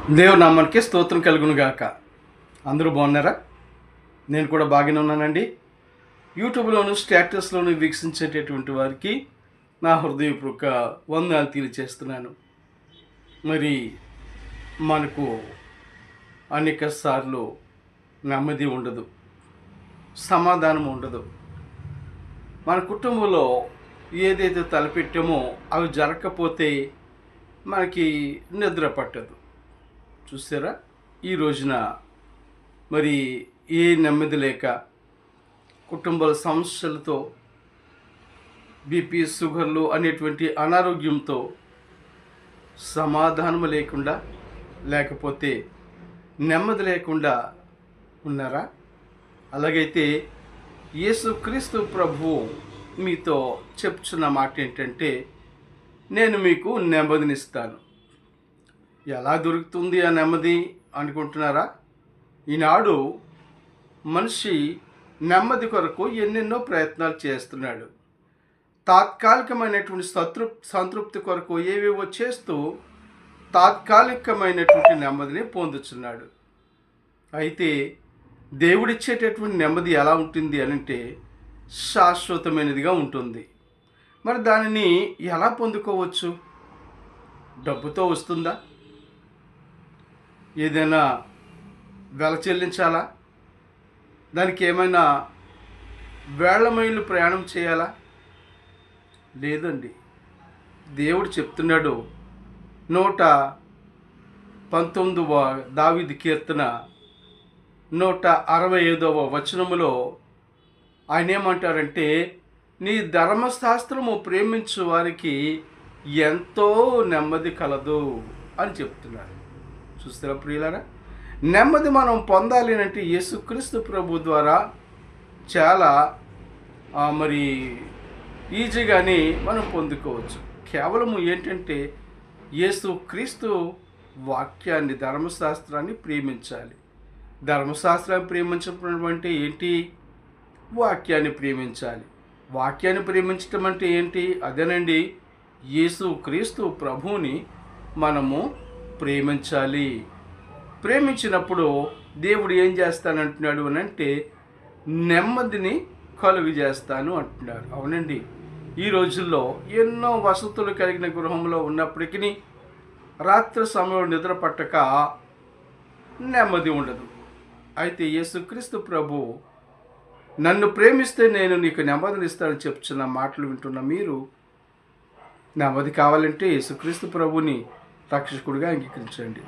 దేవుని నామానికి స్తోత్రం కలుగును గాక. అందరూ బాగున్నారా? నేను కూడా బాగానే ఉన్నానండి. యూట్యూబ్లోను స్టేటస్లోను వీక్షించేటటువంటి వారికి నా హృదయపూర్వక వందనాలు తెలియజేస్తున్నాను. మరి మనకు అనేక సార్లు నెమ్మది ఉండదు, సమాధానం ఉండదు. మన కుటుంబంలో ఏదైతే తలపెట్టామో అవి జరగకపోతే మనకి నిద్ర పట్టదు. చూసారా, ఈ రోజున మరి ఏ నెమ్మది లేక కుటుంబాల సమస్యలతో బీపీ, షుగర్లు అనేటువంటి అనారోగ్యంతో సమాధానం లేకుండా, లేకపోతే నెమ్మది లేకుండా ఉన్నారా? అలాగైతే యేసుక్రీస్తు ప్రభువు మీతో చెప్తున్న మాట ఏంటంటే, నేను మీకు నెమ్మదినిస్తాను. ఎలా దొరుకుతుంది ఆ నెమ్మది అనుకుంటున్నారా? ఈనాడు మనిషి నెమ్మది కొరకు ఎన్నెన్నో ప్రయత్నాలు చేస్తున్నాడు. తాత్కాలికమైనటువంటి సంతృప్తి కొరకు ఏవేవో చేస్తూ తాత్కాలికమైనటువంటి నెమ్మదిని పొందుతున్నాడు. అయితే దేవుడిచ్చేటటువంటి నెమ్మది ఎలా ఉంటుంది అనంటే శాశ్వతమైనదిగా ఉంటుంది. మరి దానిని ఎలా పొందుకోవచ్చు? డబ్బుతో వస్తుందా? ఏదైనా వెల చెల్లించాలా? దానికి ఏమైనా వేళ్ల మైళ్ళు ప్రయాణం చేయాలా? లేదండి. దేవుడు చెప్తున్నాడు, 119వ దావీదు కీర్తన 165వ వచనములో ఆయన ఏమంటారంటే, నీ ధర్మశాస్త్రము ప్రేమించు వారికి ఎంతో నెమ్మది కలదు అని చెప్తున్నారు. చూస్తారా ప్రియులారా? నెమ్మది మనం పొందాలి అంటే యేసుక్రీస్తు ప్రభు ద్వారా చాలా మరి ఈజీగానే మనం పొందుకోవచ్చు. కేవలము ఏంటంటే యేసుక్రీస్తు వాక్యాన్ని, ధర్మశాస్త్రాన్ని ప్రేమించాలి. ధర్మశాస్త్రాన్ని ప్రేమించడం అంటే ఏంటి? వాక్యాన్ని ప్రేమించాలి. వాక్యాన్ని ప్రేమించడం అంటే ఏంటి? అదేనండి, యేసుక్రీస్తు ప్రభువుని మనము ప్రేమించాలి. ప్రేమించినప్పుడు దేవుడు ఏం చేస్తానంటున్నాడు అని అంటే, నెమ్మదిని కలుగు చేస్తాను అంటున్నాడు. అవునండి, ఈ రోజుల్లో ఎన్నో వసతులు కలిగిన గృహంలో ఉన్నప్పటికీ రాత్రి సమయంలో నిద్ర పట్టక నెమ్మది ఉండదు. అయితే యేసుక్రీస్తు ప్రభు నన్ను ప్రేమిస్తే నేను నీకు నెమ్మదిని ఇస్తానని చెప్తున్న మాటలు వింటున్న మీరు నెమ్మది కావాలంటే యేసుక్రీస్తు ప్రభుని రక్షకుడిగా అంగీకరించండి.